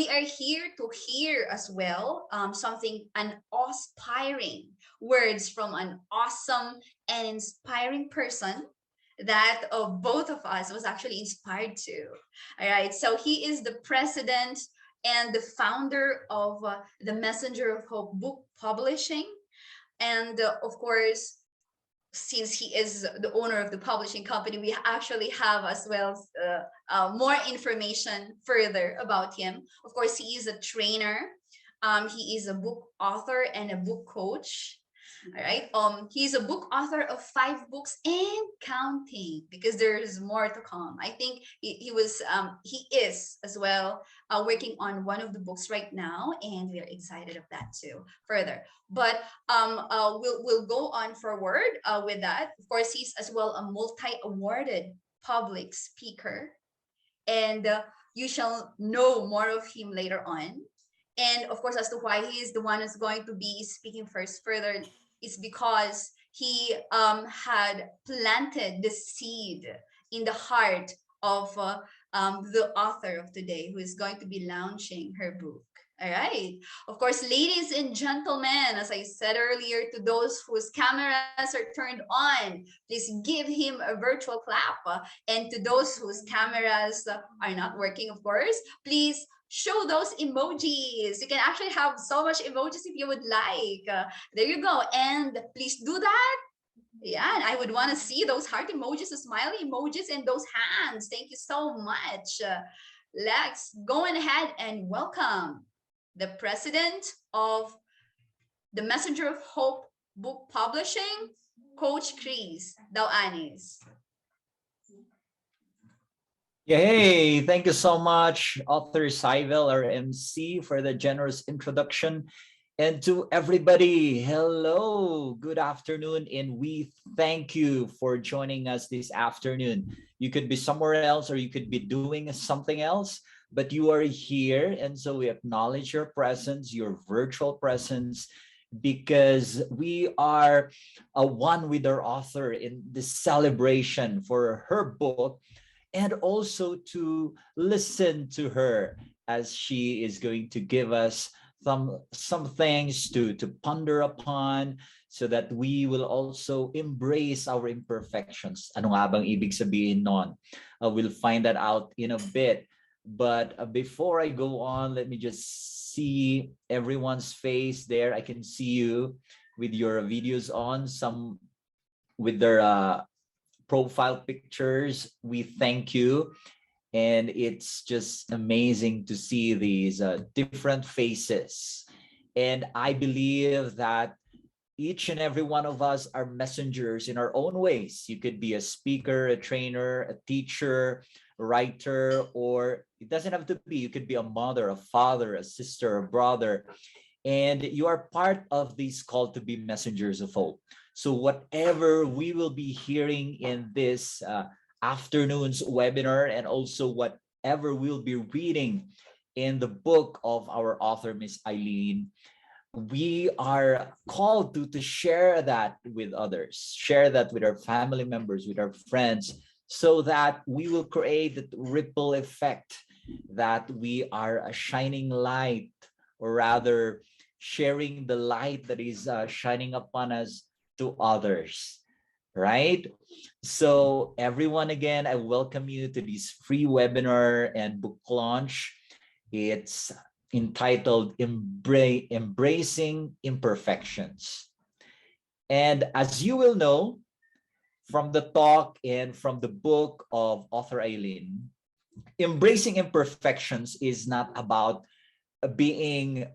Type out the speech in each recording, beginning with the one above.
we are here to hear as well an aspiring words from an awesome and inspiring person that both of us was actually inspired to. All right, so he is the president and the founder of the Messenger of Hope book publishing, and of course, since he is the owner of the publishing company, we actually have as well more information further about him. Of course, he is a trainer. He is a book author and a book coach. All right. He's a book author of 5 books and counting, because there's more to come. I think he is as well working on one of the books right now, and we are excited of that too. Further, but we'll go on forward with that. Of course, he's as well a multi-awarded public speaker, and you shall know more of him later on. And of course, as to why he is the one who's going to be speaking first further, is because he had planted the seed in the heart of the author of today, who is going to be launching her book. All right. Of course, ladies and gentlemen, as I said earlier, to those whose cameras are turned on, please give him a virtual clap. And to those whose cameras are not working, of course, please show those emojis. You can actually have so much emojis if you would like. There you go. And please do that. Yeah, and I would want to see those heart emojis, the smiley emojis, and those hands. Thank you so much. Let's go ahead and welcome the president of the Messenger of Hope book publishing, Coach Chris Daoanis. Yeah, hey, thank you so much, Author Syvel, our MC, for the generous introduction. And to everybody, hello, good afternoon, and we thank you for joining us this afternoon. You could be somewhere else or you could be doing something else, but you are here, and so we acknowledge your presence, your virtual presence, because we are one with our author in this celebration for her book, and also to listen to her as she is going to give us some things to ponder upon, so that we will also embrace our imperfections. Ano nga bang ibig sabihin nun? We'll find that out in a bit. But before I go on, let me just see everyone's face there. I can see you with your videos on, some with their profile pictures. We thank you. And it's just amazing to see these different faces. And I believe that each and every one of us are messengers in our own ways. You could be a speaker, a trainer, a teacher, a writer, or it doesn't have to be. You could be a mother, a father, a sister, a brother. And you are part of this call to be messengers of hope. So whatever we will be hearing in this afternoon's webinar, and also whatever we'll be reading in the book of our author, Miss Eileen, we are called to share that with others, share that with our family members, with our friends, so that we will create that ripple effect, that we are a shining light, or rather sharing the light that is shining upon us to others. Right? So everyone, again, I welcome you to this free webinar and book launch. It's entitled Embracing Imperfections. And as you will know from the talk and from the book of author Eileen, embracing imperfections is not about being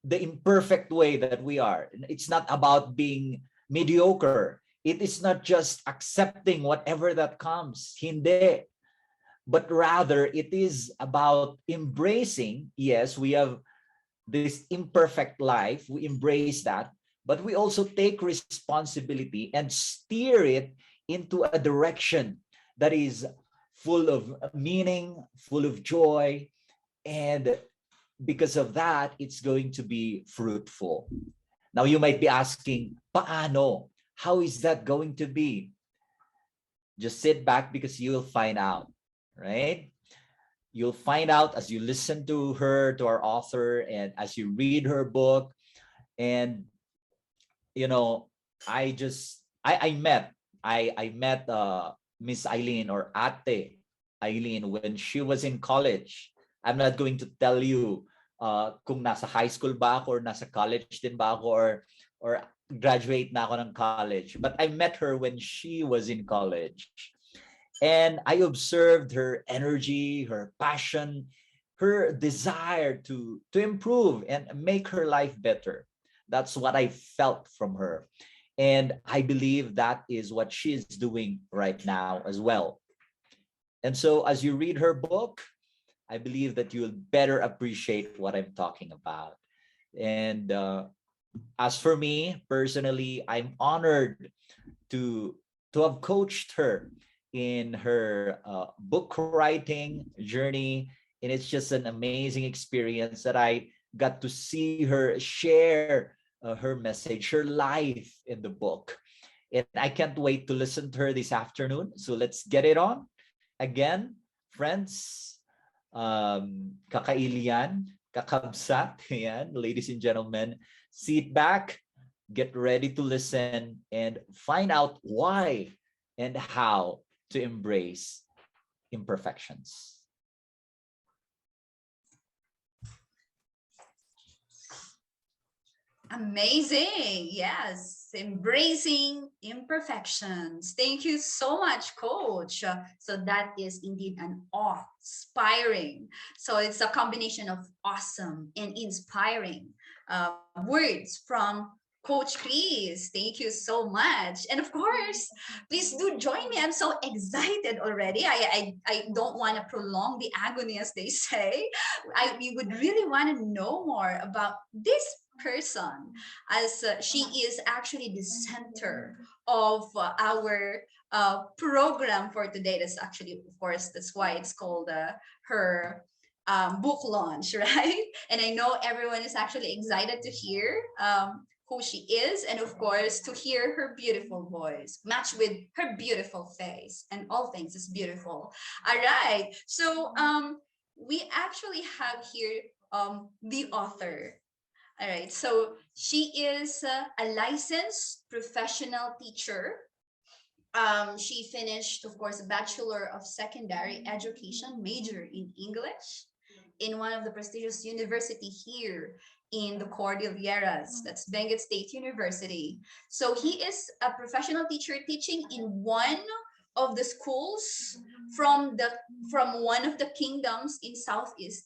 the imperfect way that we are. It's not about being mediocre. It is not just accepting whatever that comes. Hindi. But rather, it is about embracing. Yes, we have this imperfect life. We embrace that. But we also take responsibility and steer it into a direction that is full of meaning, full of joy. And because of that, it's going to be fruitful. Now, you might be asking, paano? How is that going to be? Just sit back, because you will find out, right? You'll find out as you listen to her, to our author, and as you read her book. And you know, I met Miss Eileen, or Ate Eileen, when she was in college. I'm not going to tell you kung nasa high school ba ako or nasa college din ba ako, or graduate na ako ng college. But I met her when she was in college. And I observed her energy, her passion, her desire to improve and make her life better. That's what I felt from her. And I believe that is what she is doing right now as well. And so as you read her book, I believe that you'll better appreciate what I'm talking about. And as for me personally, I'm honored to have coached her in her book writing journey, and it's just an amazing experience that I got to see her share her message, her life in the book. And I can't wait to listen to her this afternoon. So let's get it on. Again, friends, kakailian, kakabsat, yan, ladies and gentlemen, sit back, get ready to listen, and find out why and how to embrace imperfections. Amazing. Yes. Embracing imperfections. Thank you so much, Coach. So that is indeed an awe-inspiring. So it's a combination of awesome and inspiring words from Coach Chris. Thank you so much. And of course, please do join me. I'm so excited already. I don't want to prolong the agony, as they say. We would really want to know more about this person, as she is actually the center of our program for today. That's actually, of course, that's why it's called her book launch, right? And I know everyone is actually excited to hear who she is, and of course to hear her beautiful voice matched with her beautiful face, and all things is beautiful. All right, so we actually have here the author. All right, so she is a licensed professional teacher. She finished, of course, a Bachelor of Secondary Education, major in English, in one of the prestigious university here in the Cordilleras. That's Benguet State University. So he is a professional teacher teaching in one of the schools from one of the kingdoms in Southeast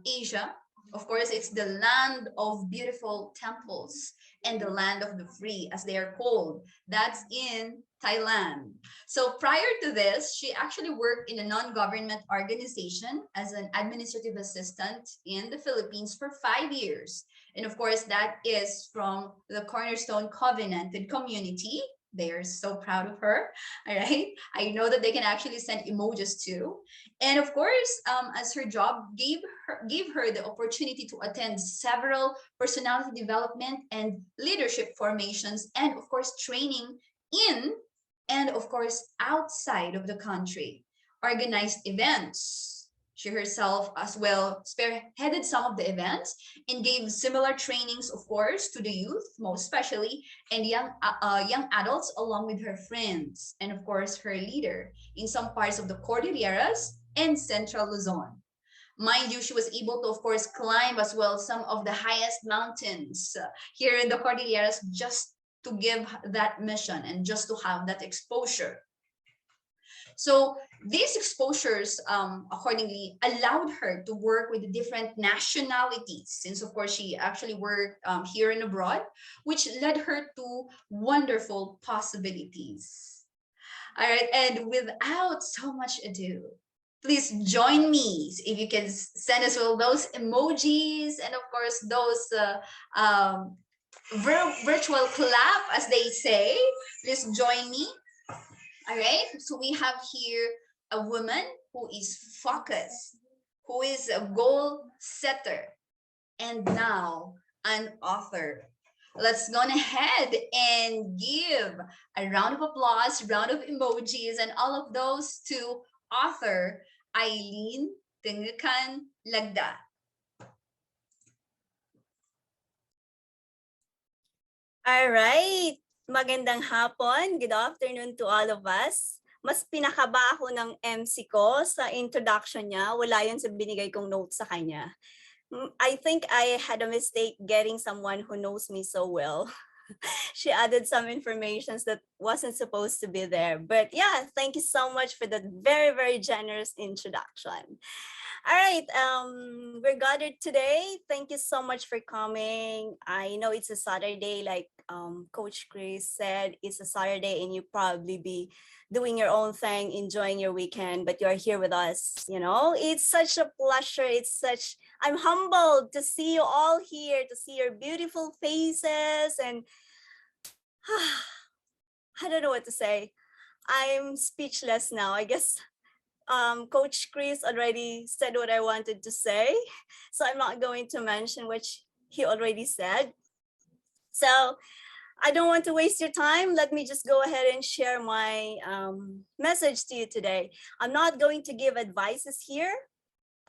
Asia. Of course, it's the land of beautiful temples and the land of the free, as they are called. That's in Thailand. So prior to this, she actually worked in a non-government organization as an administrative assistant in the Philippines for 5 years. And of course, that is from the Cornerstone Covenanted Community. They are so proud of her. All right. I know that they can actually send emojis too. And of course, as her job gave her the opportunity to attend several personality development and leadership formations, and of course, training in and of course outside of the country, organized events. She herself as well spearheaded some of the events and gave similar trainings, of course, to the youth, most especially, and young adults, along with her friends, and of course her leader in some parts of the Cordilleras and Central Luzon. Mind you, she was able to, of course, climb as well some of the highest mountains here in the Cordilleras, just to give that mission and just to have that exposure. So these exposures accordingly allowed her to work with different nationalities, since of course she actually worked here and abroad, which led her to wonderful possibilities. All right, and without so much ado, please join me. If you can send us all those emojis, and of course those virtual clap, as they say. Please join me. All right, so we have here a woman who is focused, who is a goal setter, and now an author. Let's go ahead and give a round of applause, round of emojis, and all of those to author Eileen Tinggkan lagda. All right. Magandang hapon. Good afternoon to all of us. Mas pinakaba ako ng MC ko sa introduction niya. Wala yun sa binigay kong notes sa kanya. I think I had a mistake getting someone who knows me so well. She added some informations that wasn't supposed to be there. But yeah, thank you so much for that very, very generous introduction. All right, we're gathered today. Thank you so much for coming. I know it's a Saturday, like Coach Chris said, it's a Saturday and you probably be doing your own thing, enjoying your weekend, but you're here with us, you know? It's such a pleasure. I'm humbled to see you all here, to see your beautiful faces, and I don't know what to say. I'm speechless now. I guess Coach Chris already said what I wanted to say, so I'm not going to mention what he already said. So I don't want to waste your time. Let me just go ahead and share my message to you today. I'm not going to give advices here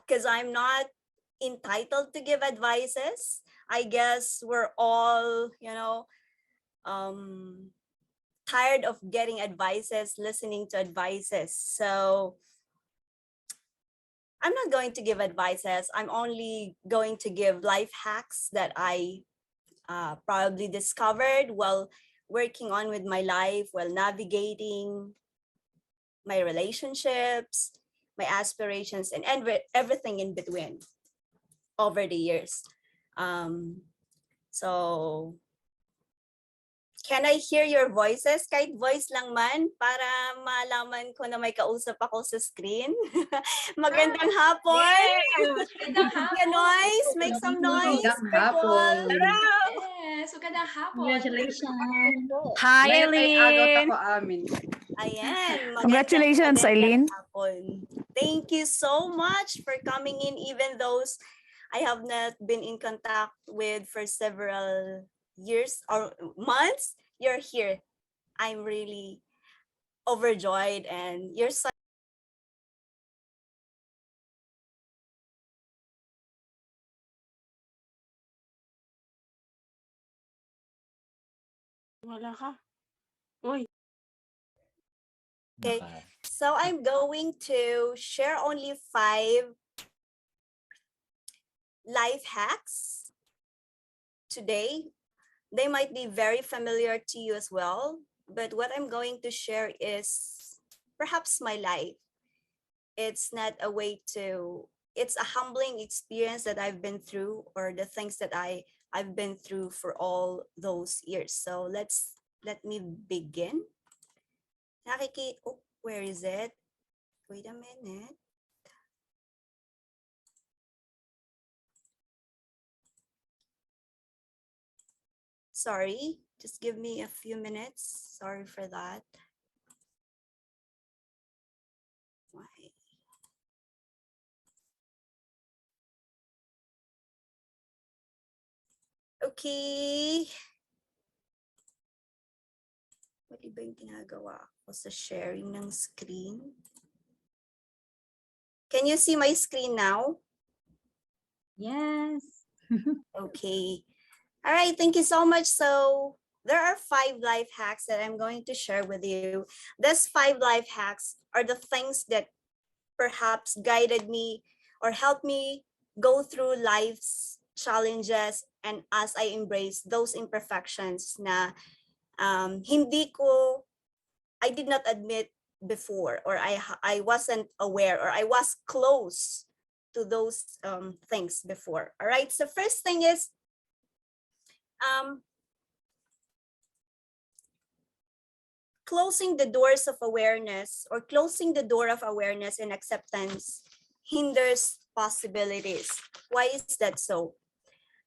because I'm not entitled to give advices. I guess we're all, tired of getting advices, listening to advices. So I'm not going to give advices. I'm only going to give life hacks that I probably discovered while working on with my life, while navigating my relationships, my aspirations, and everything in between over the years. So can I hear your voices? Kahit voice lang man para malaman ko na may kausap ako sa screen. Magandang hapon. Magandang hapon. Noise, make some noise. Magandang hapon. Yes, magandang hapon. Congratulations. Hi, May agaw Eileen. ako amin. Ayan. Congratulations, Eileen. Hapon. Thank you so much for coming in, even those I have not been in contact with for several years or months. You're here. I'm really overjoyed, and you're so Wala ka. Uy. okay. So I'm going to share only 5 life hacks today. They might be very familiar to you as well, but what I'm going to share is perhaps my life. It's not a way to, it's a humbling experience that I've been through, or the things that I've been through for all those years. So let me begin. Oh, where is it? Wait a minute. Sorry, just give me a few minutes. Sorry for that. Why? Okay. Mali ba yung ginagawa ko sa sharing ng screen? Can you see my screen now? Yes. Okay. All right, thank you so much. So there are 5 life hacks that I'm going to share with you. These 5 life hacks are the things that perhaps guided me or helped me go through life's challenges, and as I embrace those imperfections na I did not admit before, or I wasn't aware, or I was close to those things before. All right, so first thing is closing the doors of awareness, or closing the door of awareness and acceptance hinders possibilities. Why is that so?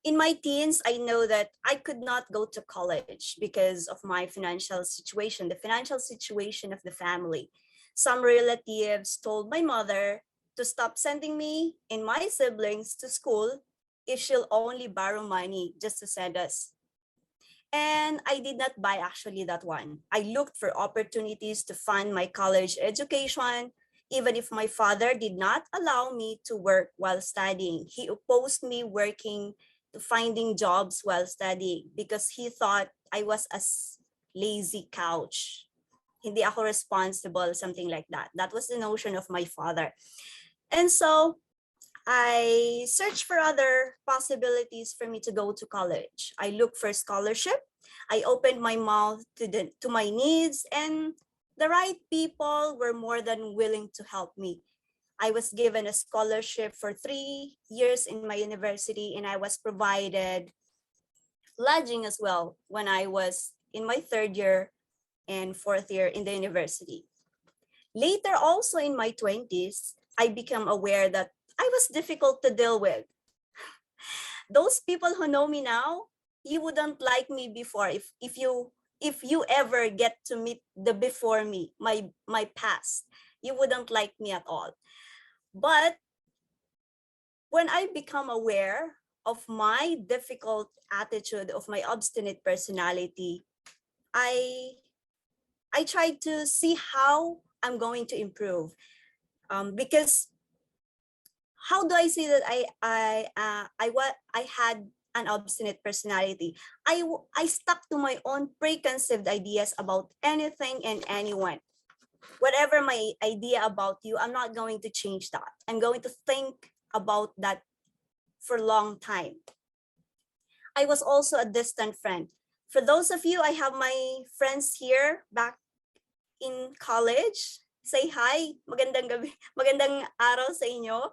In my teens, I know that I could not go to college because of my financial situation, the financial situation of the family. Some relatives told my mother to stop sending me and my siblings to school if she'll only borrow money just to send us. And I did not buy actually that one. I looked for opportunities to fund my college education, Even if my father did not allow me to work while studying, he opposed me working to finding jobs while studying because he thought I was a lazy couch. Hindi ako responsible, something like that. That was the notion of my father. And so I searched for other possibilities for me to go to college. I looked for scholarship. I opened my mouth to my needs, and the right people were more than willing to help me. I was given a scholarship for 3 years in my university, and I was provided lodging as well when I was in my third year and fourth year in the university. Later, also in my 20s, I became aware that I was difficult to deal with. Those people who know me now, you wouldn't like me before if you ever get to meet the before me, my past. You wouldn't like me at all. But when I become aware of my difficult attitude, of my obstinate personality, I tried to see how I'm going to improve. Because how do I say that I had an obstinate personality? I stuck to my own preconceived ideas about anything and anyone. Whatever my idea about you, I'm not going to change that. I'm going to think about that for a long time. I was also a distant friend. For those of you, I have my friends here back in college. Say hi. Magandang gabi. Magandang araw sa inyo.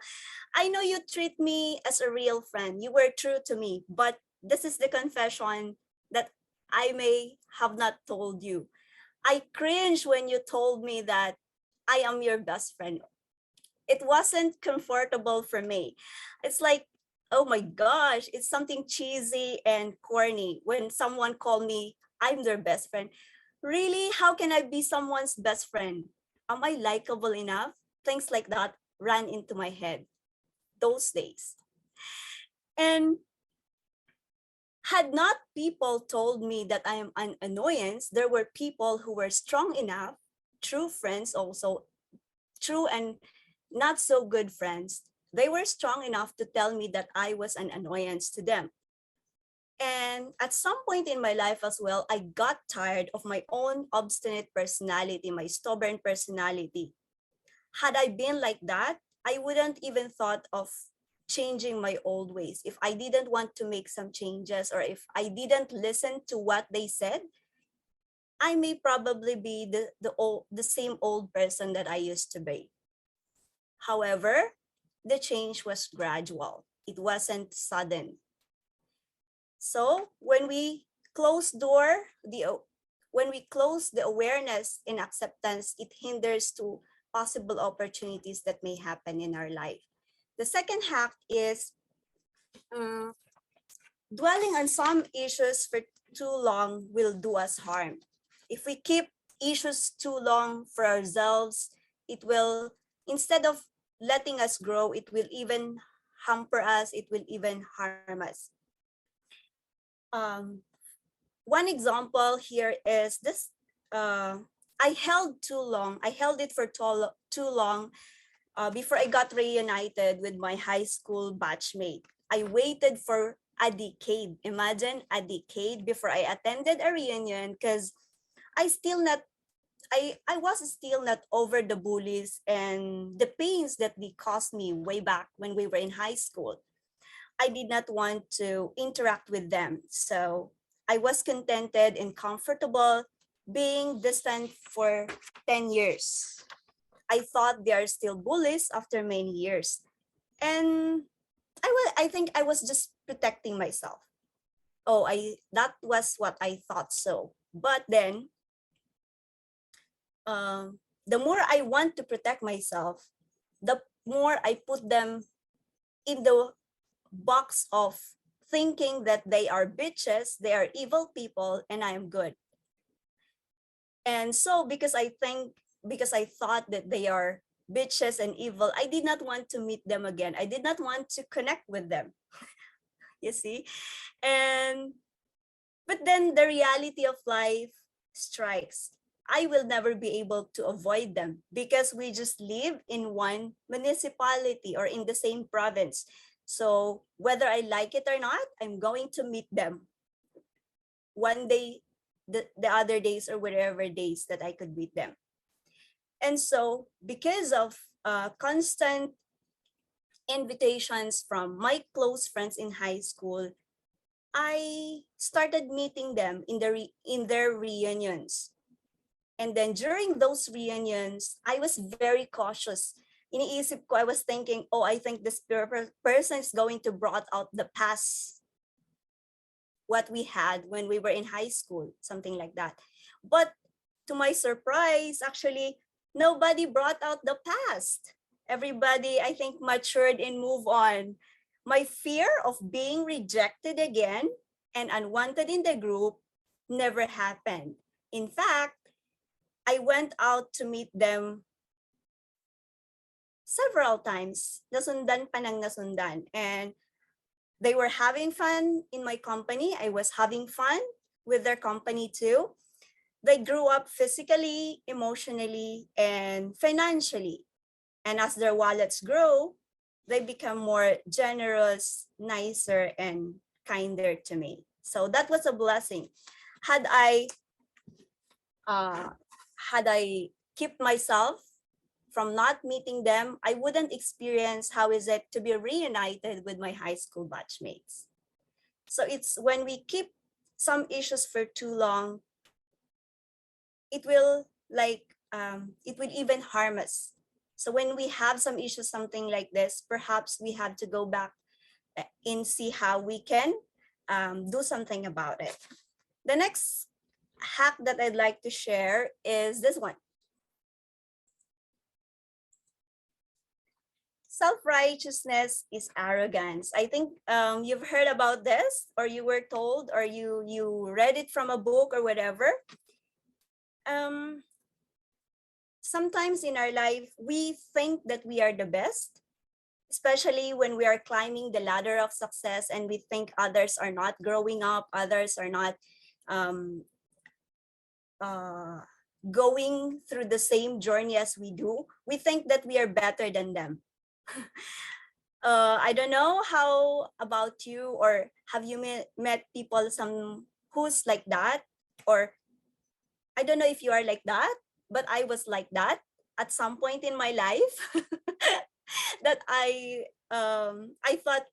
I know you treat me as a real friend. You were true to me, but this is the confession that I may have not told you. I cringe when you told me that I am your best friend. It wasn't comfortable for me. It's like, oh my gosh, it's something cheesy and corny when someone called me, I'm their best friend. Really? How can I be someone's best friend? Am I likable enough? Things like that ran into my head those days. And had not people told me that I am an annoyance, there were people who were strong enough, true friends also, true and not so good friends. They were strong enough to tell me that I was an annoyance to them. And at some point in my life as well, I got tired of my own obstinate personality, my stubborn personality. Had I been like that, I wouldn't even thought of changing my old ways. If I didn't want to make some changes, or if I didn't listen to what they said, I may probably be the same old person that I used to be. However, the change was gradual. It wasn't sudden. So when we close when we close the awareness and acceptance, it hinders to possible opportunities that may happen in our life. The second hack is dwelling on some issues for too long will do us harm. If we keep issues too long for ourselves, it will, instead of letting us grow, it will even hamper us, it will even harm us. One example here is this. I held it for too long before I got reunited with my high school batchmate. I waited for a decade. Imagine a decade before I attended a reunion because I was still not over the bullies and the pains that they caused me way back when we were in high school. I did not want to interact with them. So I was contented and comfortable being distant for 10 years. I thought they are still bullies after many years. And I think I was just protecting myself. That was what I thought so. But then, the more I want to protect myself, the more I put them in the box of thinking that they are bitches, they are evil people, and I am good. And so because I thought that they are bitches and evil, I did not want to meet them again. I did not want to connect with them. You see? But then the reality of life strikes. I will never be able to avoid them because we just live in one municipality or in the same province. So whether I like it or not, I'm going to meet them one day, the other days, or whatever days that I could meet them. And so because of constant invitations from my close friends in high school, I started meeting them in their reunions. And then during those reunions, I was very cautious. Iniisip ko, I was thinking, oh, I think this person is going to brought out the past, what we had when we were in high school, something like that. But to my surprise, actually, nobody brought out the past. Everybody, I think, matured and moved on. My fear of being rejected again and unwanted in the group never happened. In fact, I went out to meet them several times. Nasundan pa ng nasundan. And they were having fun in my company. I was having fun with their company too. They grew up physically, emotionally, and financially. And as their wallets grow, they become more generous, nicer, and kinder to me. So that was a blessing. Had I kept myself from not meeting them, I wouldn't experience how is it to be reunited with my high school batchmates. So it's when we keep some issues for too long, it will even harm us. So when we have some issues, something like this, perhaps we have to go back and see how we can do something about it. The next hack that I'd like to share is this one. Self-righteousness is arrogance. I think you've heard about this, or you were told, or you read it from a book or whatever. Sometimes in our life, we think that we are the best, especially when we are climbing the ladder of success and we think others are not growing up, others are not going through the same journey as we do. We think that we are better than them. I don't know how about you, or have you met people who's like that, or I don't know if you are like that, but I was like that at some point in my life. That I thought,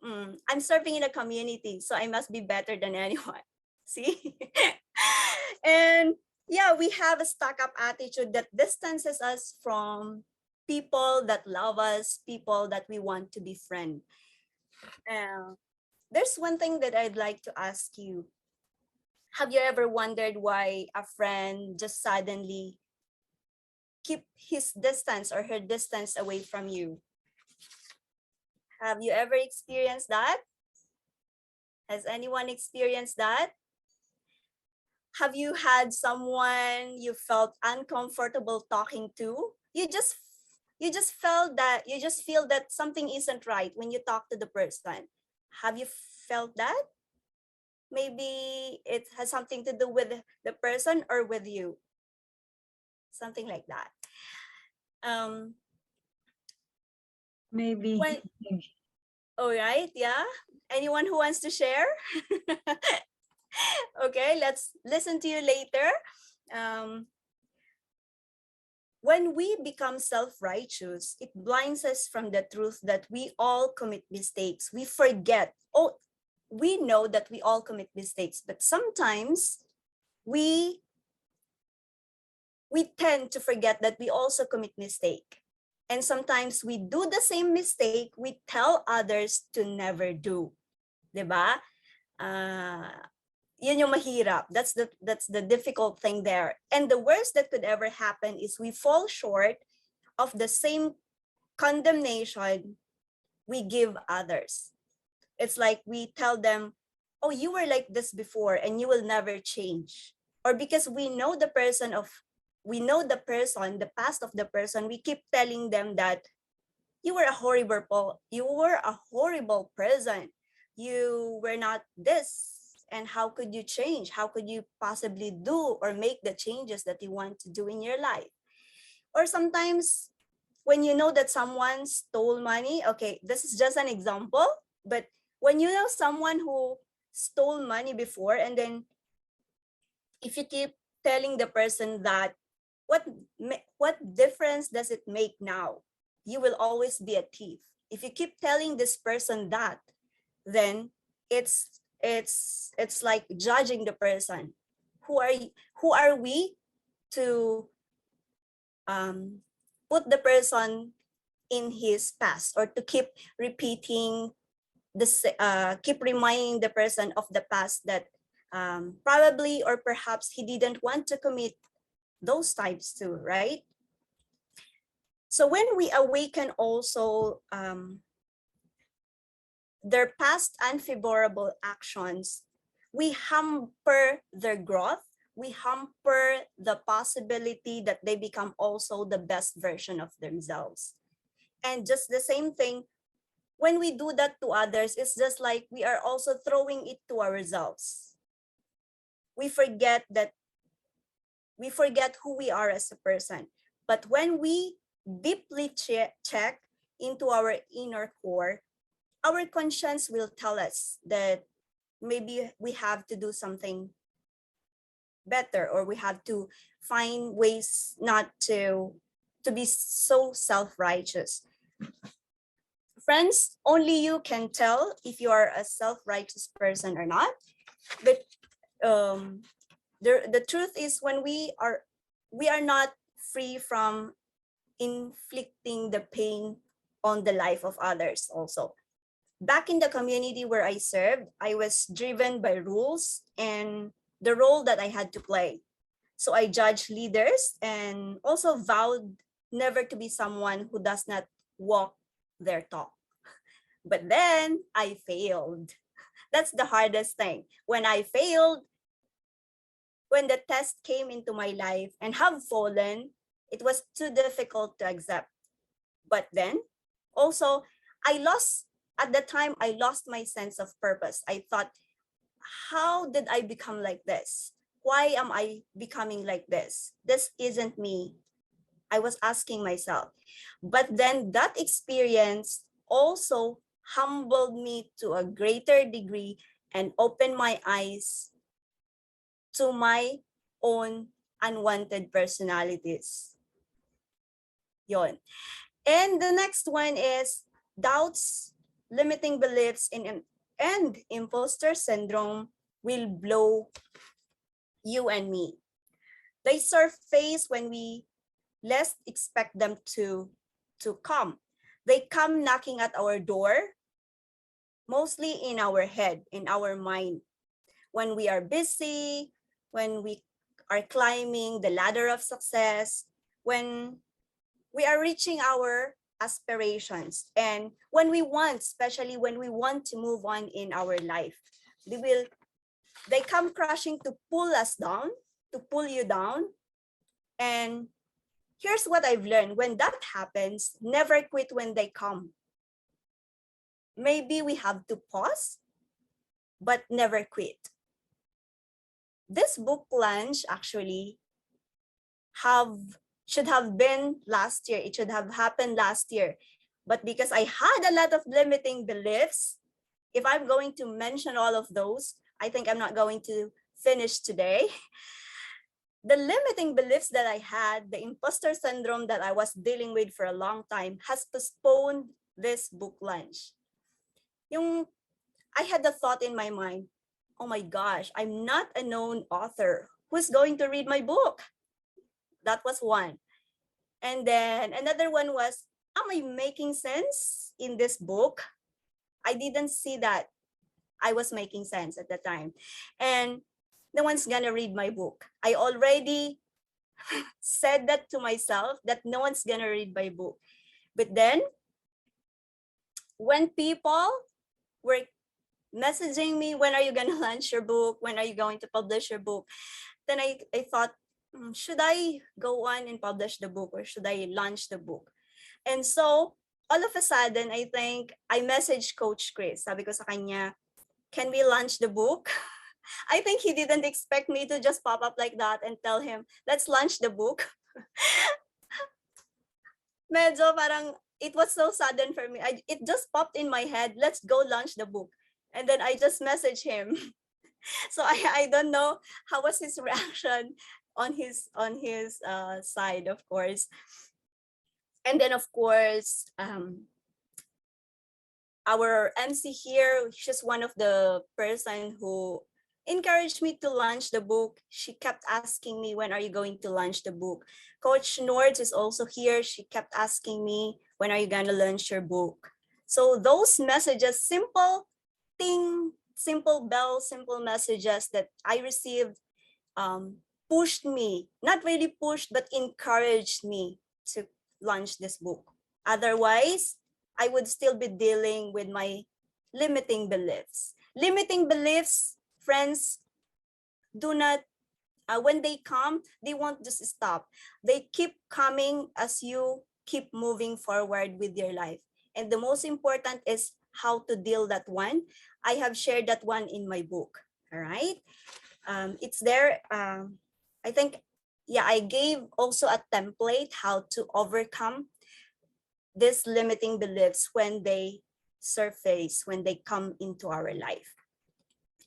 I'm serving in a community, so I must be better than anyone. See? And yeah, we have a stuck-up attitude that distances us from people that love us, people that we want to befriend. There's one thing that I'd like to ask you. Have you ever wondered why a friend just suddenly keep his distance or her distance away from you? Have you ever experienced that? Has anyone experienced that? Have you had someone you felt uncomfortable talking to? You just feel that something isn't right when you talk to the person. Have you felt that? Maybe it has something to do with the person or with you. Something like that. Maybe. When, all right, yeah. Anyone who wants to share? Okay, let's listen to you later. When we become self-righteous, it blinds us from the truth that we all commit mistakes. We forget. Oh, we know that we all commit mistakes, but sometimes we tend to forget that we also commit mistake. And sometimes we do the same mistake we tell others to never do. Diba? Yun yung mahirap. That's the difficult thing there. And the worst that could ever happen is we fall short of the same condemnation we give others. It's like we tell them, oh, you were like this before and you will never change. Or because we know the past of the person, we keep telling them that you were a horrible person. You were not this. and how could you change? How could you possibly do or make the changes that you want to do in your life? Or sometimes when you know that someone stole money, okay, this is just an example, but when you know someone who stole money before, and then if you keep telling the person that, what difference does it make now? You will always be a thief. If you keep telling this person that, then it's like judging the person. Who are we to um, put the person in his past, or to keep repeating this, keep reminding the person of the past that probably or perhaps he didn't want to commit those types too, right? So when we awaken also their past unfavorable actions, we hamper their growth. We hamper the possibility that they become also the best version of themselves. And just the same thing, when we do that to others, it's just like we are also throwing it to ourselves. We forget who we are as a person. But when we deeply check into our inner core, our conscience will tell us that maybe we have to do something better, or we have to find ways not to be so self-righteous. Friends, only you can tell if you are a self-righteous person or not. But the truth is, when we are not free from inflicting the pain on the life of others also. Back in the community where I served, I was driven by rules and the role that I had to play. So I judged leaders and also vowed never to be someone who does not walk their talk. But then I failed. That's the hardest thing. When I failed, when the test came into my life and have fallen, it was too difficult to accept. But then also at the time, I lost my sense of purpose. I thought, how did I become like this? Why am I becoming like this? This isn't me. I was asking myself. But then that experience also humbled me to a greater degree and opened my eyes to my own unwanted personalities. Yon. And the next one is doubts, limiting beliefs, and imposter syndrome will blow you and me. They surface when we least expect them to come. They come knocking at our door, mostly in our head, in our mind. When we are busy, when we are climbing the ladder of success, when we are reaching our aspirations, and when we want, especially when we want to move on in our life, they come crashing to pull us down, to pull you down. And here's what I've learned: when that happens, never quit when they come. Maybe we have to pause, but never quit. This book launch actually should have been last year. It should have happened last year. But because I had a lot of limiting beliefs, if I'm going to mention all of those, I think I'm not going to finish today. The limiting beliefs that I had, the imposter syndrome that I was dealing with for a long time, has postponed this book launch. I had the thought in my mind, oh my gosh, I'm not a known author. Who's going to read my book? That was one. And then another one was, am I making sense in this book? I didn't see that I was making sense at the time. And no one's gonna read my book. I already said that to myself, that no one's gonna read my book. But then when people were messaging me, when are you gonna launch your book? When are you going to publish your book? Then I thought, should I go on and publish the book, or should I launch the book? And so all of a sudden, I think I messaged Coach Chris. Sabi ko sa kanya, can we launch the book? I think he didn't expect me to just pop up like that and tell him, let's launch the book. Medyo parang, it was so sudden for me. It just popped in my head, let's go launch the book. And then I just messaged him. So I don't know how was his reaction on his side, of course. And then, of course, our MC here, she's one of the person who encouraged me to launch the book. She kept asking me, when are you going to launch the book? Coach Nords is also here. She kept asking me, when are you going to launch your book? So those messages, simple thing, simple bell, simple messages that I received, pushed me, not really pushed, but encouraged me to launch this book. Otherwise, I would still be dealing with my limiting beliefs. Limiting beliefs, friends, do not, when they come, they won't just stop. They keep coming as you keep moving forward with your life. And the most important is how to deal that one. I have shared that one in my book. All right. It's there. I think, yeah, I gave also a template how to overcome these limiting beliefs when they surface, when they come into our life.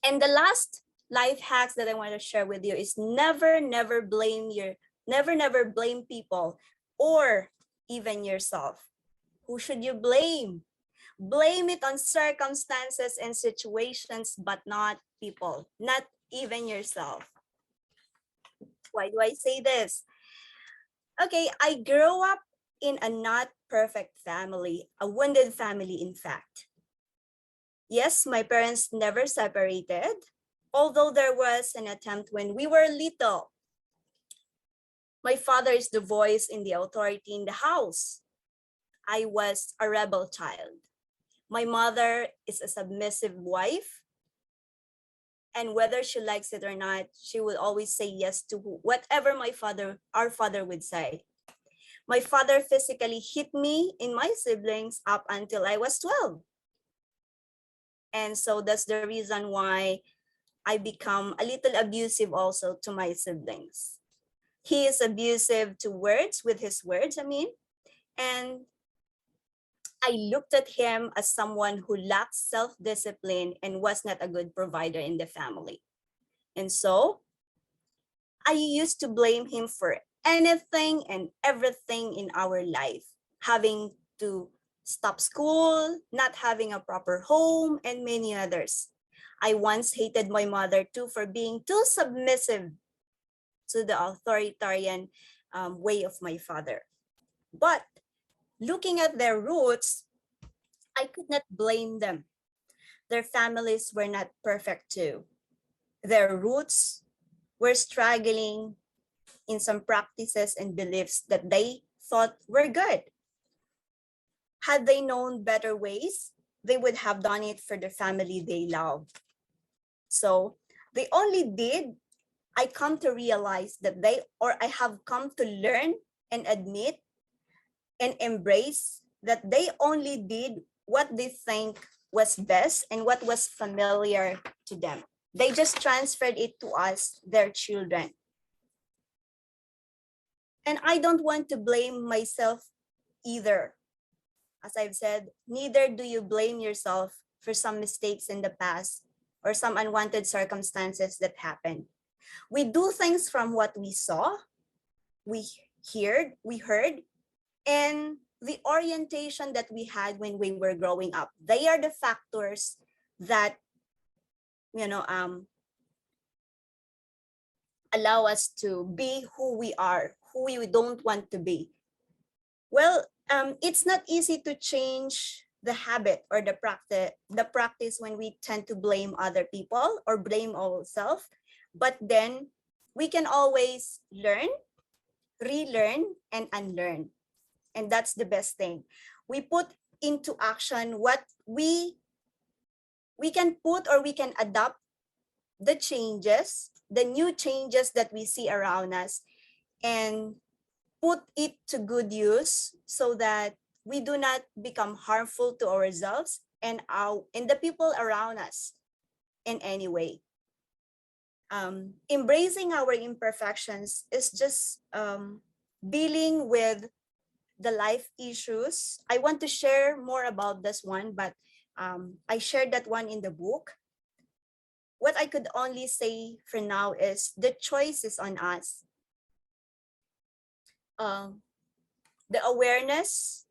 And the last life hacks that I want to share with you is never blame people or even yourself. Who should you blame? Blame it on circumstances and situations, but not people, not even yourself. Why do I say this? Okay, I grew up in a not perfect family, a wounded family, in fact. Yes, my parents never separated, although there was an attempt when we were little. My father is the voice in the authority in the house. I was a rebel child. My mother is a submissive wife, and whether she likes it or not, she will always say yes to whatever our father would say. My father physically hit me and my siblings up until I was 12. And so that's the reason why I become a little abusive also to my siblings. He is abusive to words, with his words, and I looked at him as someone who lacked self-discipline and was not a good provider in the family. And so I used to blame him for anything and everything in our life, having to stop school, not having a proper home, and many others. I once hated my mother too for being too submissive to the authoritarian way of my father. But looking at their roots, I could not blame them. Their families were not perfect too. Their roots were struggling in some practices and beliefs that they thought were good. Had they known better ways, they would have done it for the family they love. So they only did, I come to realize that I have come to learn and admit and embrace that they only did what they think was best and what was familiar to them. They just transferred it to us, their children. And I don't want to blame myself either. As I've said, neither do you blame yourself for some mistakes in the past or some unwanted circumstances that happened. We do things from what we saw, we heard, and the orientation that we had when we were growing up. They are the factors that, allow us to be who we are, who we don't want to be. Well, it's not easy to change the habit or the practice when we tend to blame other people or blame ourselves. But then we can always learn, relearn, and unlearn. And that's the best thing. We put into action what we can put, or we can adopt the changes, the new changes that we see around us, and put it to good use so that we do not become harmful to ourselves and the people around us in any way. embracing our imperfections is just dealing with the life issues. I want to share more about this one, but I shared that one in the book. What I could only say for now is the choice is on us. The awareness,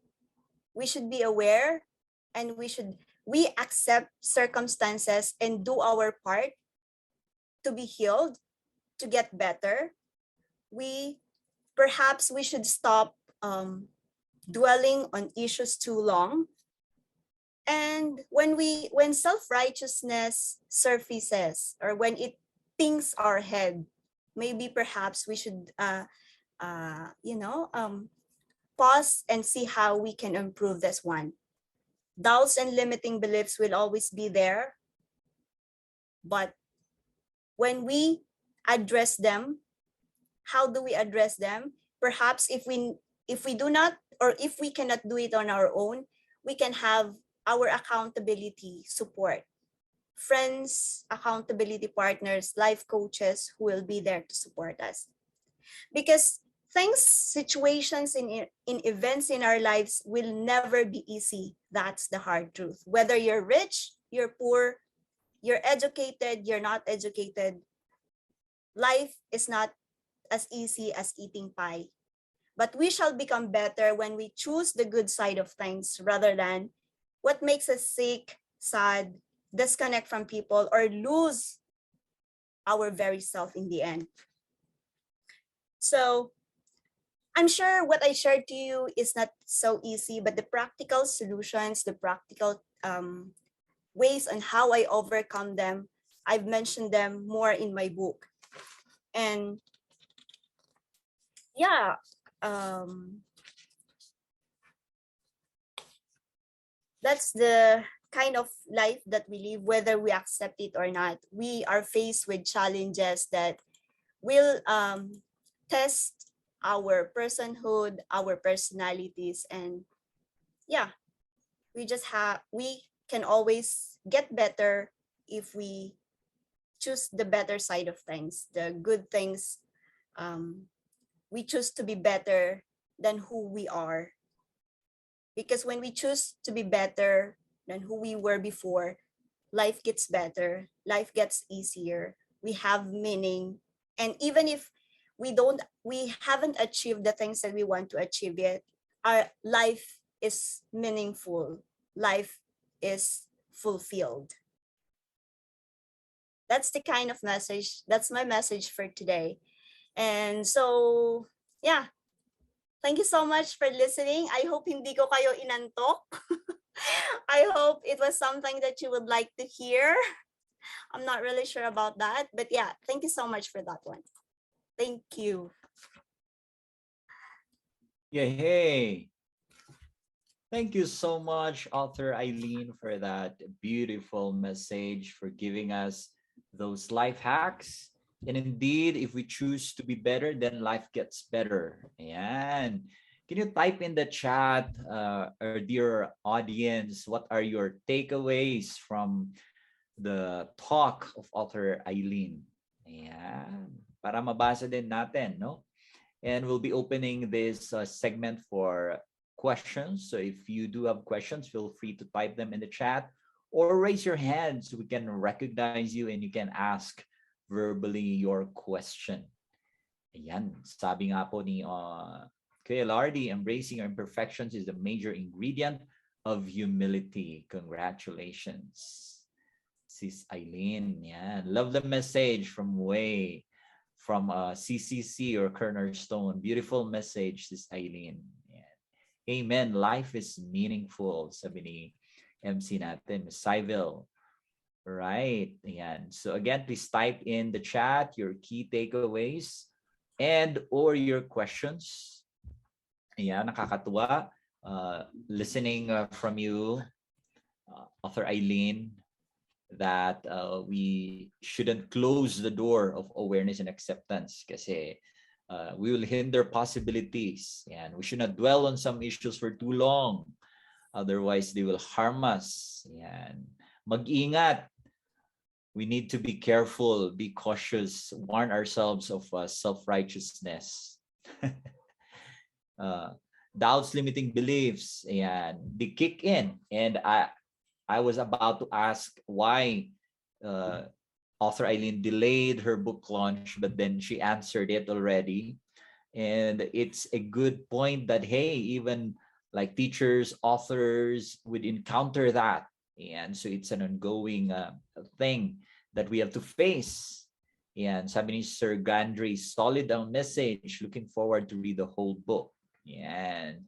we should be aware, and we accept circumstances and do our part to be healed, to get better. Perhaps we should stop dwelling on issues too long. And when self-righteousness surfaces, or when it pings our head, maybe perhaps we should pause and see how we can improve this one. Doubts and limiting beliefs will always be there, but when we address them, how do we address them? Perhaps if we do not, or if we cannot do it on our own, we can have our accountability support, friends, accountability partners, life coaches who will be there to support us. Because situations in events in our lives will never be easy. That's the hard truth. Whether you're rich, you're poor, you're educated, you're not educated, life is not as easy as eating pie. But we shall become better when we choose the good side of things rather than what makes us sick, sad, disconnect from people, or lose our very self in the end. So I'm sure what I shared to you is not so easy, but the practical solutions, the practical ways on how I overcome them, I've mentioned them more in my book. And yeah, that's the kind of life that we live, whether we accept it or not. We are faced with challenges that will test our personhood, our personalities, and yeah, we can always get better if we choose the better side of things, the good things. We choose to be better than who we are. Because when we choose to be better than who we were before, life gets better, life gets easier, we have meaning. And even if we haven't achieved the things that we want to achieve yet, our life is meaningful, life is fulfilled. That's the kind of message, that's my message for today. And so, yeah, thank you so much for listening. I hope hindi ko kayo inantok. I hope it was something that you would like to hear. I'm not really sure about that, but yeah, thank you so much for that one. Thank you. Yay! Thank you so much, author Eileen, for that beautiful message, for giving us those life hacks. And indeed, if we choose to be better, then life gets better. And can you type in the chat, our dear audience, what are your takeaways from the talk of author Eileen? Ayan. Para mabasa din natin, no? And we'll be opening this segment for questions. So if you do have questions, feel free to type them in the chat or raise your hand so we can recognize you and you can ask verbally your question. Ayan, sabi nga po ni Kuya Lardy, embracing your imperfections is the major ingredient of humility. Congratulations, Sis Eileen. Yeah, love the message from CCC or Cornerstone. Beautiful message, Sis Eileen. Yeah. Amen. Life is meaningful, sabi ni MC natin, Ms. Syville. Right. Ayan. So again, please type in the chat your key takeaways and or your questions. Ayan, nakakatuwa. Listening from you, author Eileen, that we shouldn't close the door of awareness and acceptance kasi we will hinder possibilities, and we should not dwell on some issues for too long, otherwise they will harm us. Yan. Mag-ingat we need to be careful, be cautious, warn ourselves of self-righteousness. uh, Doubts, limiting beliefs, and they kick in. And I was about to ask why uh, author Eileen delayed her book launch, but then she answered it already. And it's a good point that, hey, even like teachers, authors would encounter that. And so it's an ongoing thing that we have to face. And sabi ni Sir Gandry, solid ang message. Looking forward to read the whole book. And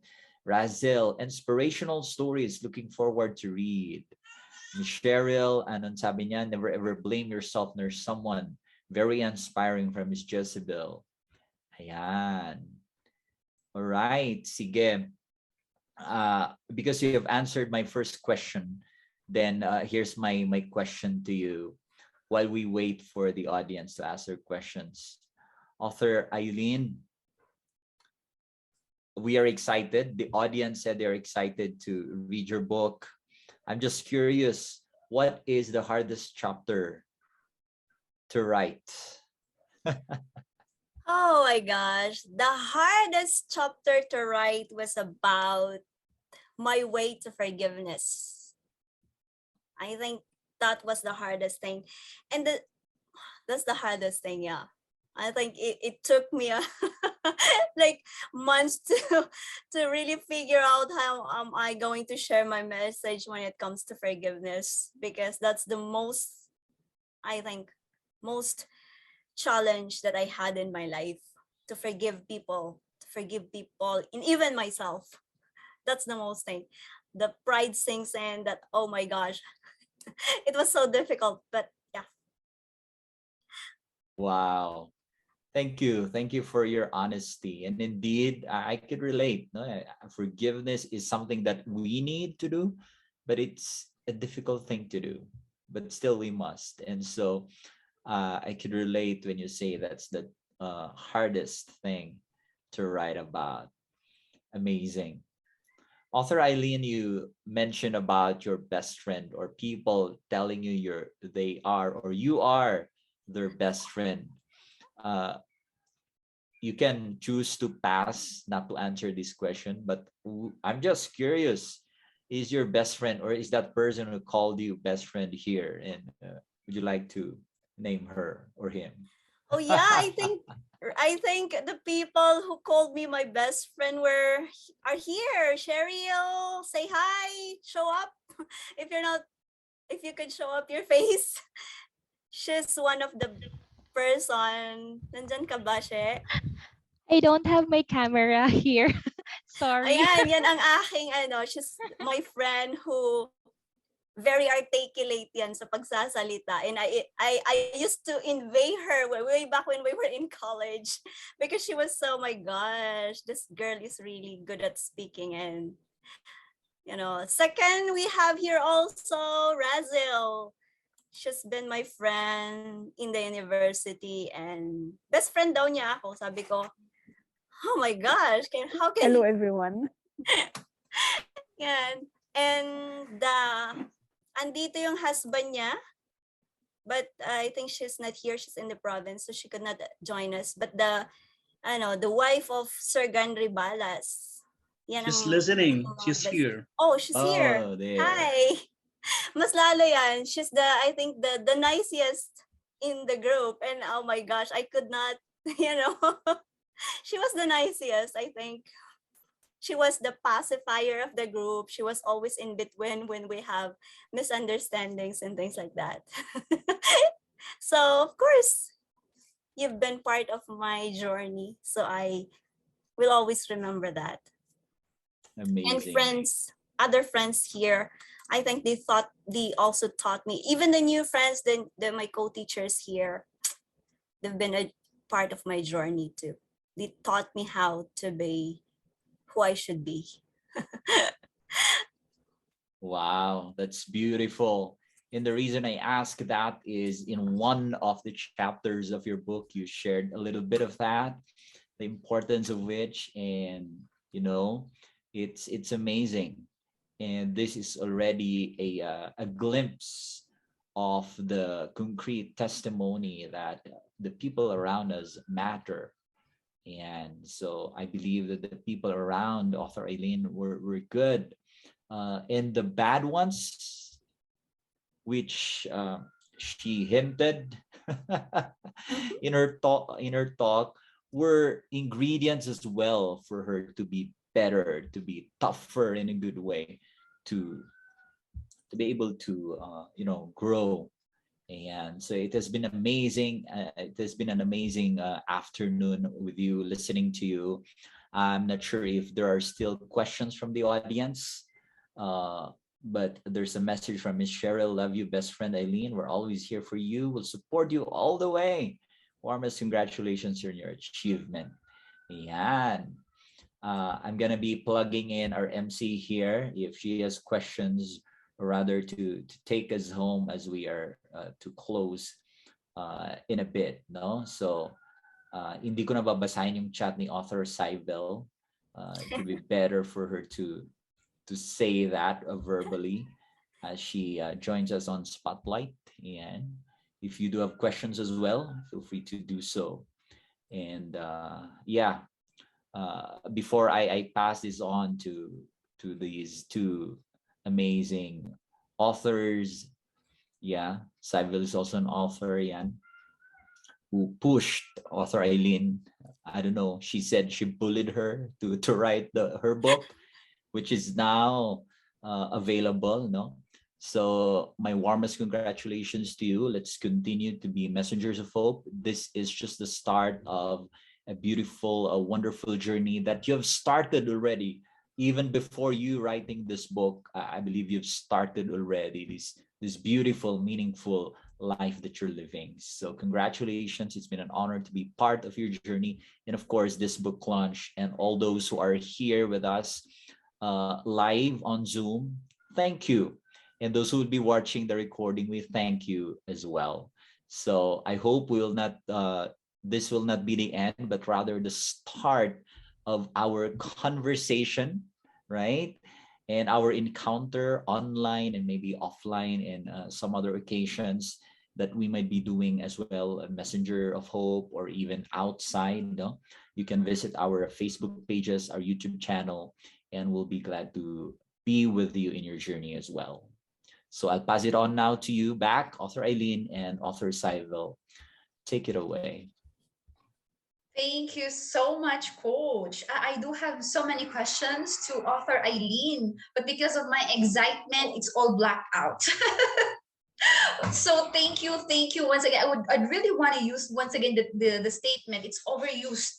Razel, inspirational stories. Looking forward to read. Ni Cheryl, anong sabi niya, never ever blame yourself nor someone. Very inspiring from Miss Jezebel. Ayan. All right. Sige. Because you have answered my first question, then here's my question to you while we wait for the audience to ask their questions. Author Eileen, we are excited. The audience said they're excited to read your book. I'm just curious, what is the hardest chapter to write? Oh my gosh. The hardest chapter to write was about my way to forgiveness. I think that was the hardest thing. And that's the hardest thing, yeah. I think it took me like months to really figure out how am I going to share my message when it comes to forgiveness, because that's the most, I think, most challenge that I had in my life, to forgive people, and even myself. That's the most thing. The pride sinks in that, oh my gosh, it was so difficult, but yeah. Wow. Thank you. Thank you for your honesty. And indeed, I could relate. No? Forgiveness is something that we need to do, but it's a difficult thing to do. But still, we must. And so I could relate when you say that's the hardest thing to write about. Amazing. Author Eileen, you mentioned about your best friend or people telling you they are or you are their best friend. Uh, you can choose to pass, not to answer this question, but I'm just curious, is your best friend or is that person who called you best friend here? And would you like to name her or him? Oh yeah, I think the people who called me my best friend are here. Cheryl, say hi, show up. If you're not, if you could show up your face. She's one of the person. Nandyan ka ba, She? I don't have my camera here. Sorry. Ayan, yan ang aking she's my friend who very articulate yan sa pagsasalita. And I used to invade her way back when we were in college because she was so, my gosh, this girl is really good at speaking. And, second, we have here also Razel. She's been my friend in the university and best friend daw niya ako. Sabi ko, oh my gosh, how can... Hello, everyone. Yan. And andito yung husband niya, but I think she's not here. She's in the province, so she could not join us. But the wife of Sir Gandry Balas. Yan She's ang, listening. She's here. Oh, she's here. Oh, there. Hi. Mas lalo yan. She's I think the nicest in the group. And oh my gosh, I could not, she was the nicest, I think. She was the pacifier of the group. She was always in between when we have misunderstandings and things like that. So, of course, you've been part of my journey. So I will always remember that. Amazing. And other friends here, I think they also taught me, even the new friends, my co-teachers here, they've been a part of my journey too. They taught me how to be who I should be. Wow, that's beautiful. And the reason I ask that is in one of the chapters of your book, you shared a little bit of that, the importance of which, and it's amazing. And this is already a glimpse of the concrete testimony that the people around us matter. And so I believe that the people around author Eileen were good. And the bad ones, which she hinted in her talk, were ingredients as well for her to be better, to be tougher in a good way, to be able to grow. And so it has been amazing. It has been an amazing afternoon with you, listening to you. I'm not sure if there are still questions from the audience, but there's a message from Miss Cheryl. Love you, best friend Eileen. We're always here for you. We'll support you all the way. Warmest congratulations on your achievement. Yan. I'm gonna be plugging in our MC here if she has questions, or rather to take us home as we are to close in a bit, no? So hindi ko na babasahin yung chat ni author Cybel. It would be better for her to say that verbally as she joins us on Spotlight. And if you do have questions as well, feel free to do so. And yeah, before I pass this on to these two amazing authors, yeah, Sybil is also an author, Yan, who pushed author Eileen. I don't know. She said she bullied her to write her book, which is now available. No, so my warmest congratulations to you. Let's continue to be messengers of hope. This is just the start of a beautiful, a wonderful journey that you have started already. Even before you writing this book, I believe you've started already this beautiful, meaningful life that you're living. So congratulations. It's been an honor to be part of your journey. And of course, this book launch and all those who are here with us live on Zoom, thank you. And those who will be watching the recording, we thank you as well. So I hope we will not, this will not be the end, but rather the start of our conversation, right? And our encounter online and maybe offline and some other occasions that we might be doing as well, a messenger of hope, or even outside. No? You can visit our Facebook pages, our YouTube channel, and we'll be glad to be with you in your journey as well. So I'll pass it on now to you back, author Eileen and author Sybil. Take it away. Thank you so much, Coach. I do have so many questions to author Eileen, but because of my excitement, it's all blacked out. So thank you once again. I'd really want to use once again the statement. It's overused.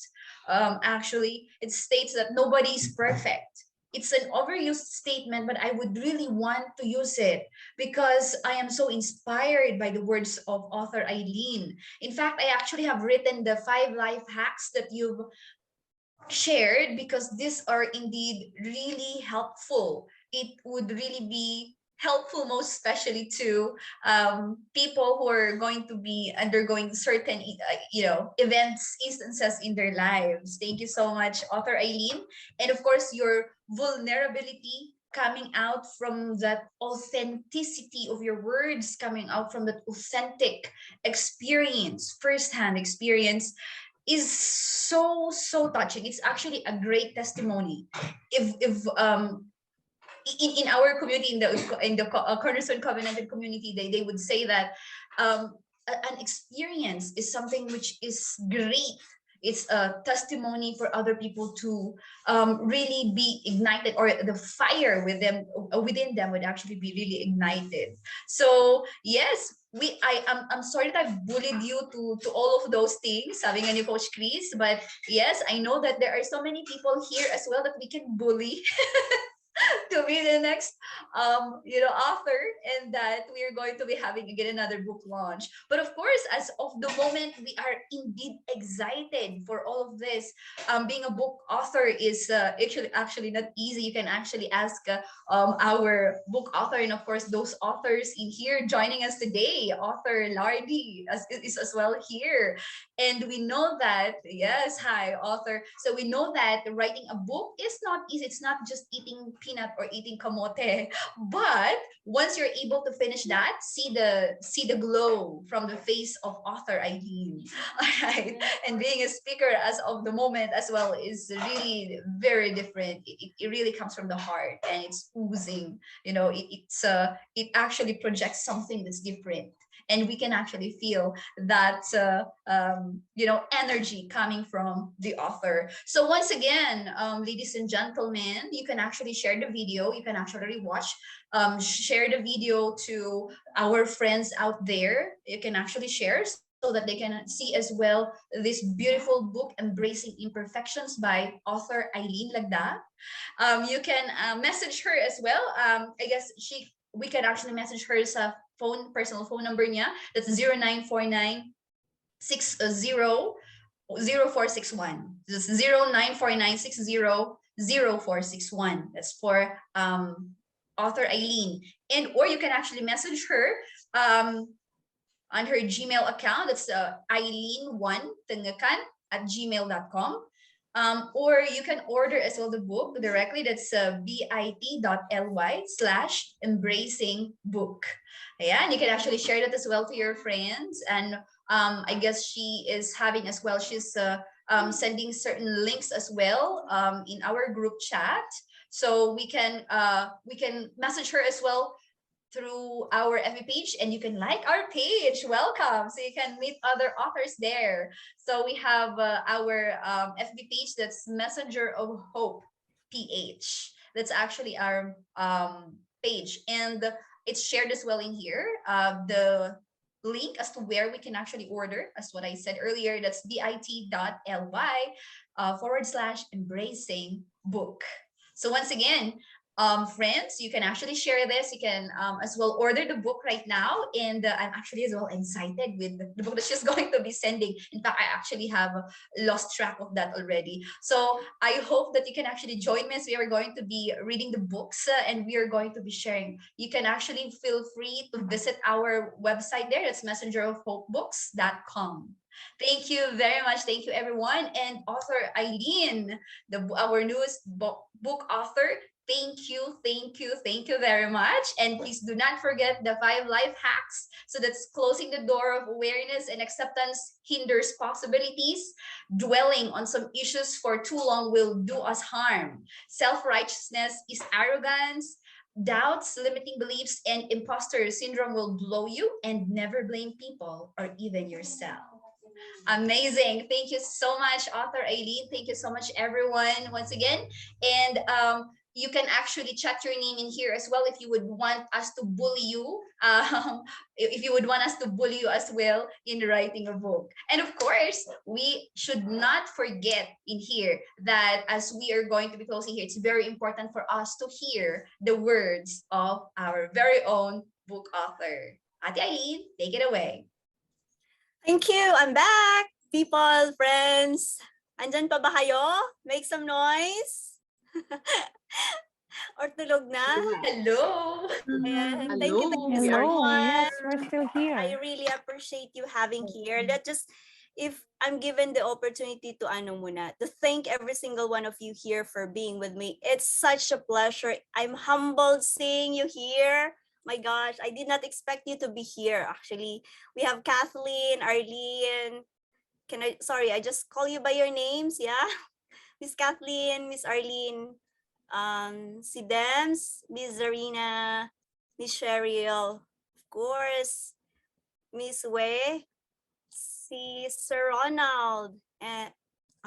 Actually, it states that nobody is perfect. It's an overused statement, but I would really want to use it because I am so inspired by the words of author Eileen. In fact, I actually have written the 5 life hacks that you've shared because these are indeed really helpful. It would really be helpful, most especially to people who are going to be undergoing certain events, instances in their lives. Thank you so much, author Eileen. And of course, your vulnerability coming out from that authenticity of your words, coming out from that authentic experience, firsthand experience, is so touching. It's actually a great testimony. If in our community, in the Cornerstone Covenanted community, they would say that an experience is something which is great. It's a testimony for other people to really be ignited, or the fire within them would actually be really ignited. So yes, I'm sorry that I've bullied you to all of those things, having a new Coach Chris, but yes, I know that there are so many people here as well that we can bully to be the next author, and that we are going to be having again another book launch. But of course, as of the moment, we are indeed excited for all of this. Being a book author is actually not easy. You can actually ask our book author, and of course those authors in here joining us today. Author Lardy is as well here, and we know that, yes, hi author. So we know that writing a book is not easy. It's not just eating peanut or eating kamote. But once you're able to finish that, see the glow from the face of author Eileen. All right. And being a speaker as of the moment as well is really very different. It really comes from the heart and it's oozing. It actually projects something that's different. And we can actually feel that energy coming from the author. So once again, ladies and gentlemen, you can actually share the video. You can actually watch, share the video to our friends out there. You can actually share so that they can see as well this beautiful book, Embracing Imperfections by author Eileen Lagda. You can message her as well. I guess we can actually message her sa personal phone number niya. That's 0949 60 0461. Just 094960 0461. That's for author Eileen. And or you can actually message her on her Gmail account. That's Eileen1Tangakan@gmail.com. Or you can order as well the book directly. That's bit.ly/embracing book. Yeah, and you can actually share that as well to your friends. And I guess she is having as well, she's sending certain links as well in our group chat. So we can message her as well through our FB page, and you can like our page. Welcome. So you can meet other authors there. So we have our FB page, that's Messenger of Hope PH. That's actually our page, and it's shared as well in here. The link as to where we can actually order, as what I said earlier, that's bit.ly/embracing book. So once again, friends, you can actually share this. You can as well order the book right now. And I'm actually as well excited with the book that she's going to be sending. In fact, I actually have lost track of that already. So I hope that you can actually join me as we are going to be reading the books and we are going to be sharing. You can actually feel free to visit our website there. It's messengerofhopebooks.com. Thank you very much. Thank you, everyone. And author Eileen, our newest book author, thank you very much. And please do not forget the 5 life hacks. So that's closing the door of awareness and acceptance hinders possibilities. Dwelling on some issues for too long will do us harm. Self-righteousness is arrogance. Doubts, limiting beliefs, and imposter syndrome will blow you, and never blame people or even yourself. Amazing. Thank you so much, author Eileen. Thank you so much, everyone, once again. And you can actually chat your name in here as well if you would want us to bully you. If you would want us to bully you as well in writing a book. And of course, we should not forget in here that as we are going to be closing here, it's very important for us to hear the words of our very own book author. Ate Eileen, take it away. Thank you. I'm back. People, friends. Andyan pa ba kayo? Make some noise. Or tulog na? Hello. Ayan. Thank you so Hello. much. Yes, we're still here. I really appreciate you having here. If I'm given the opportunity to to thank every single one of you here for being with me. It's such a pleasure. I'm humbled seeing you here. My gosh, I did not expect you to be here. Actually, we have Kathleen, Arlene. I just call you by your names, yeah? Miss Kathleen, Miss Arlene, si Dems, Miss Zarina, Miss Cheryl, of course, Miss Wei, si Sir Ronald, and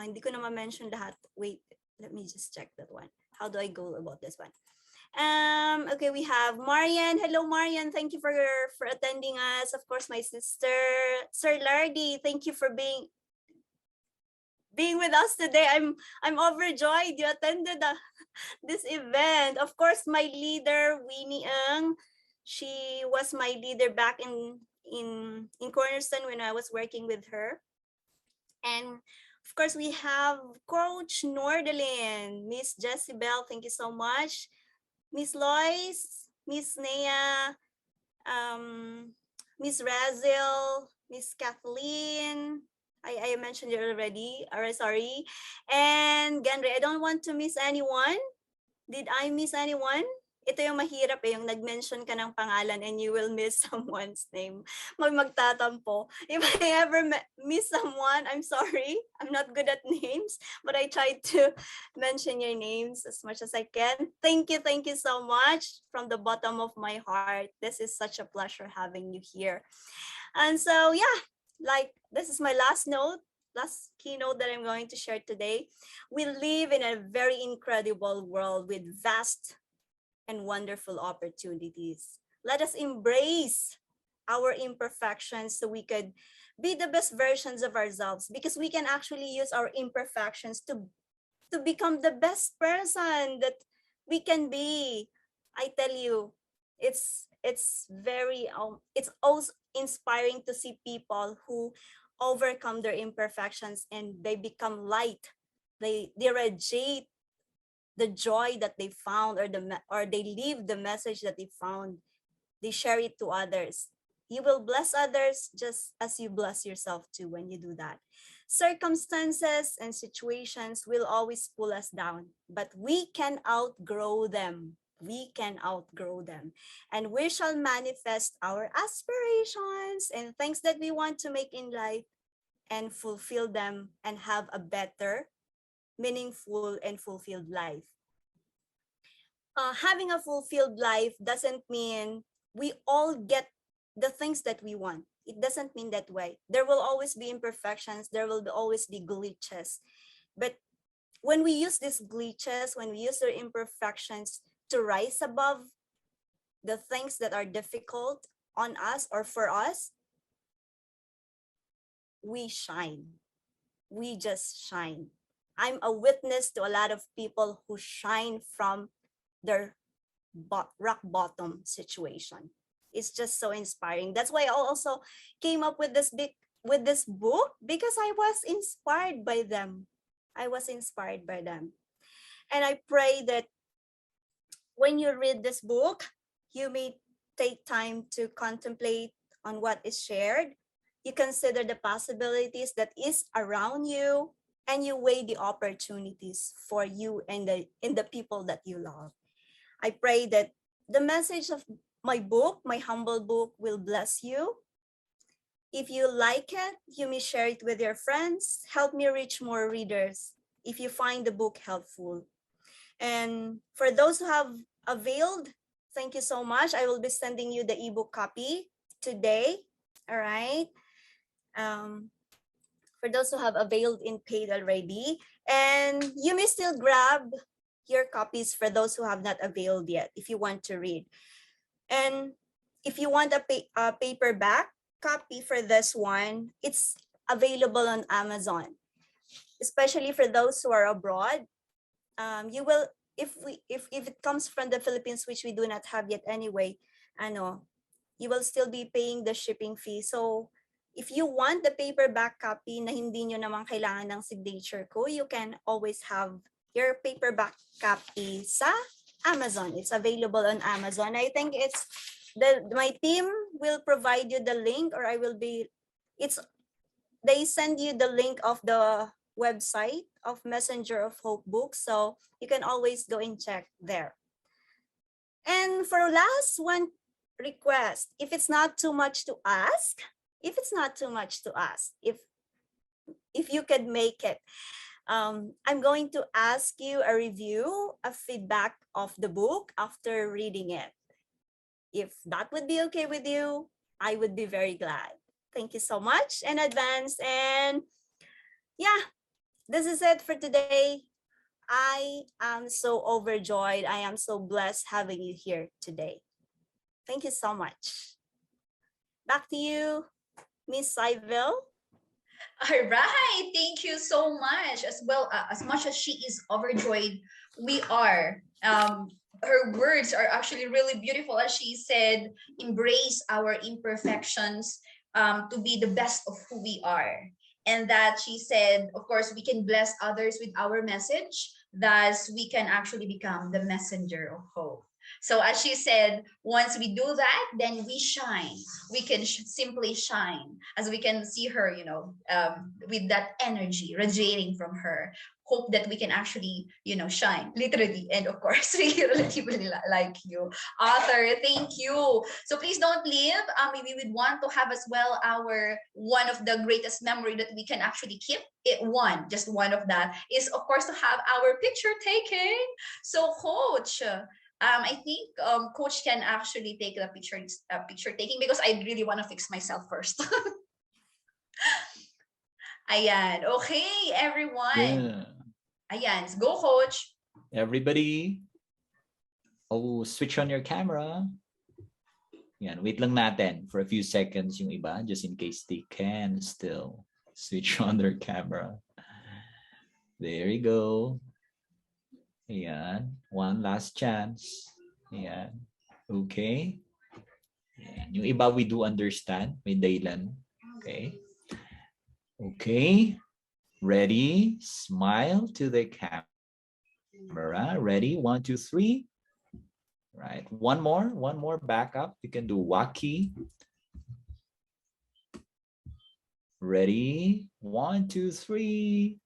hindi ko na ma-mention lahat. Wait, let me just check that one. How do I go about this one? Okay, we have Marian. Hello, Marian. Thank you for attending us. Of course, my sister, Sir Lardy. Thank you for being with us today. I'm overjoyed you attended this event. Of course, my leader, Winnie Ng. She was my leader back in Cornerstone when I was working with her. And of course, we have Coach Nordelin, Miss Jessie Bell. Thank you so much. Miss Lois, Miss Nea, Miss Razil, Miss Kathleen. I mentioned it already. Sorry. And Gandre, I don't want to miss anyone. Did I miss anyone? Ito yung mahirap yung nag-mention ka ng pangalan and you will miss someone's name. Magtatampo. If I ever miss someone, I'm sorry. I'm not good at names, but I tried to mention your names as much as I can. Thank you so much from the bottom of my heart. This is such a pleasure having you here. And so, yeah, like this is my last keynote that I'm going to share today. We live in a very incredible world with vast and wonderful opportunities. Let us embrace our imperfections so we could be the best versions of ourselves, because we can actually use our imperfections to become the best person that we can be. I tell you, it's also inspiring to see people who overcome their imperfections and they become light. They radiate the joy that they found, or they leave the message that they found. They share it to others. You will bless others just as you bless yourself too when you do that. Circumstances and situations will always pull us down, but we can outgrow them. We can outgrow them, and we shall manifest our aspirations and things that we want to make in life and fulfill them and have a better, meaningful, and fulfilled life. Having a fulfilled life doesn't mean we all get the things that we want. It doesn't mean that way. There will always be imperfections. There will always be glitches. But when we use these glitches, when we use their imperfections to rise above the things that are difficult on us or for us, we shine. We just shine. I'm a witness to a lot of people who shine from their rock bottom situation. It's just so inspiring. That's why I also came up with this book, because I was inspired by them. I was inspired by them. And I pray that when you read this book, you may take time to contemplate on what is shared. You consider the possibilities that is around you, and you weigh the opportunities for you and the people that you love. I pray that the message of my book, my humble book, will bless you. If you like it, you may share it with your friends. Help me reach more readers if you find the book helpful. And for those who have availed, thank you so much. I will be sending you the ebook copy today. All right. For those who have availed in paid already, and you may still grab your copies for those who have not availed yet if you want to read. And if you want a paperback copy for this one, it's available on Amazon, especially for those who are abroad. You will, if it comes from the Philippines, which we do not have yet anyway, you will still be paying the shipping fee. So if you want the paperback copy na hindi nyo naman kailangan ng signature ko, you can always have your paperback copy sa Amazon. It's available on Amazon. I think my team will provide you the link, or they send you the link of the website of Messenger of Hope Books, so you can always go and check there. And for last one request, if it's not too much to ask, if you could make it, I'm going to ask you a review, a feedback of the book after reading it. If that would be okay with you, I would be very glad. Thank you so much in advance. And yeah, this is it for today. I am so overjoyed. I am so blessed having you here today. Thank you so much. Back to you, Miss Sybil. All right, thank you so much. As well, as much as she is overjoyed, we are. Her words are actually really beautiful. As she said, embrace our imperfections, to be the best of who we are. And that she said, of course, we can bless others with our message. Thus, we can actually become the messenger of hope. So as she said, once we do that, then we shine. We can simply shine, as we can see her, with that energy radiating from her. Hope that we can actually, shine literally. And of course, relatively like you, author. Thank you. So please don't leave. We would want to have as well our one of the greatest memory that we can actually keep. Just one of that is, of course, to have our picture taken. So, Coach, I think Coach can actually take the picture taking, because I really want to fix myself first. Ayan. Okay, everyone. Yeah. Ayan. Go, Coach. Everybody. Oh, switch on your camera. Yan, wait lang natin for a few seconds yung iba, just in case they can still switch on their camera. There you go. Ayan, one last chance. Ayan, okay. Ayan. Yung iba we do understand, may dahilan. Okay. Okay. Ready? Smile to the camera. Ready? 1, 2, 3. Right. One more back up. You can do waki. Ready? 1, 2, 3.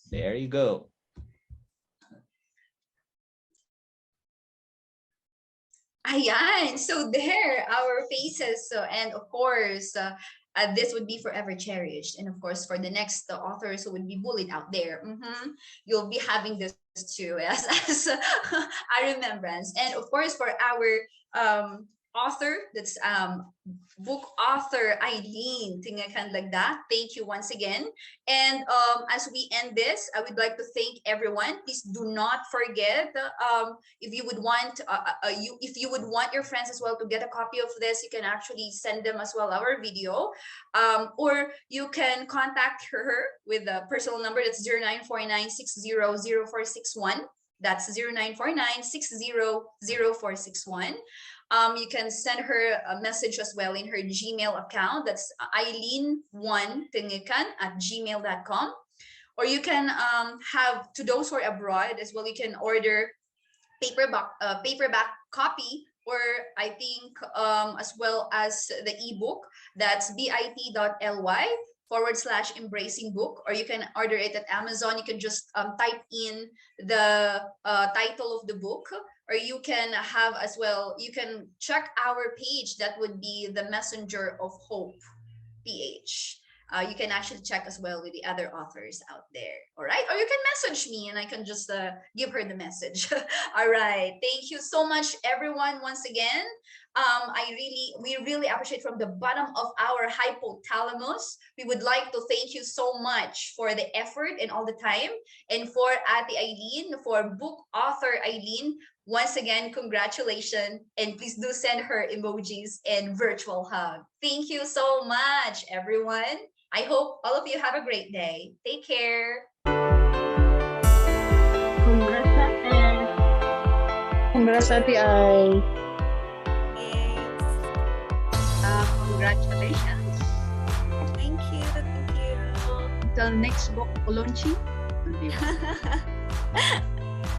There you go. Ayan. So there, our faces. And of course, this would be forever cherished. And of course, for the next authors who would be bullied out there, you'll be having this too as a remembrance. And of course, for our author, that's book author Eileen Tingakanlagda, thank you once again. And as we end this, I would like to thank everyone. Please do not forget, if you would want if you would want your friends as well to get a copy of this, you can actually send them as well our video, or you can contact her with a personal number. That's 0949600461. That's 0949600461. You can send her a message as well in her Gmail account. That's eileen1tingikan@gmail.com. Or you can have, to those who are abroad as well, you can order paperback copy, or I think as well as the ebook. That's bit.ly/embracing book, or you can order it at Amazon. You can just type in the title of the book, or you can have as well, you can check our page. That would be the Messenger of Hope PH. You can actually check as well with the other authors out there. All right. Or you can message me and I can just give her the message. All right. Thank you so much, everyone. Once again, we really appreciate from the bottom of our hypothalamus. We would like to thank you so much for the effort and all the time. And for Ate Eileen, for book author Eileen, once again, congratulations, and please do send her emojis and virtual hug. Thank you so much, everyone. I hope all of you have a great day. Take care. Congrats natin. Congrats Ate Ay. Congratulations. Thank you. Until next book launching.